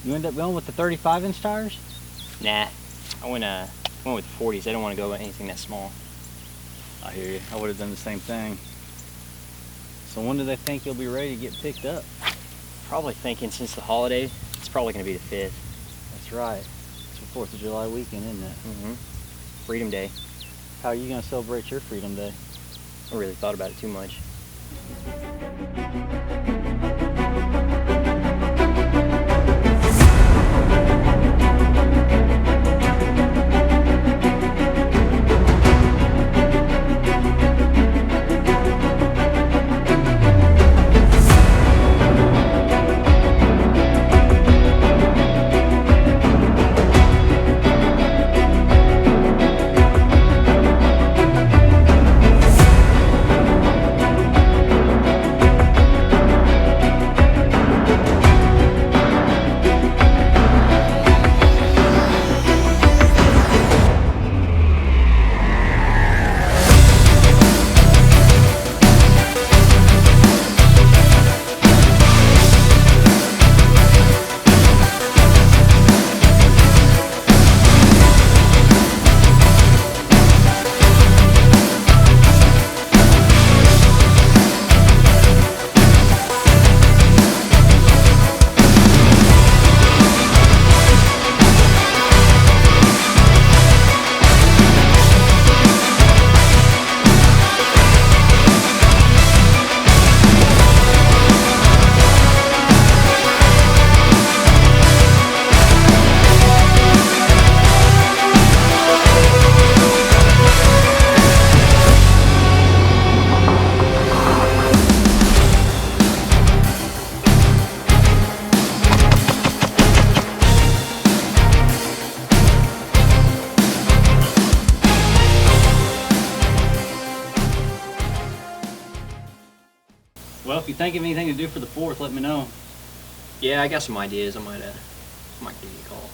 You end up going with the 35-inch tires? Nah, I went with 40s. I don't want to go with anything that small. I hear you. I would have done the same thing. So when do they think you'll be ready to get picked up? Probably thinking since the holiday, it's probably going to be the 5th. That's right. It's the 4th of July weekend, isn't it? Mm-hmm. Freedom Day. How are you going to celebrate your Freedom Day? I really thought about it too much. Well, if you think of anything to do for the 4th, let me know. Yeah, I got some ideas. I might give you a call.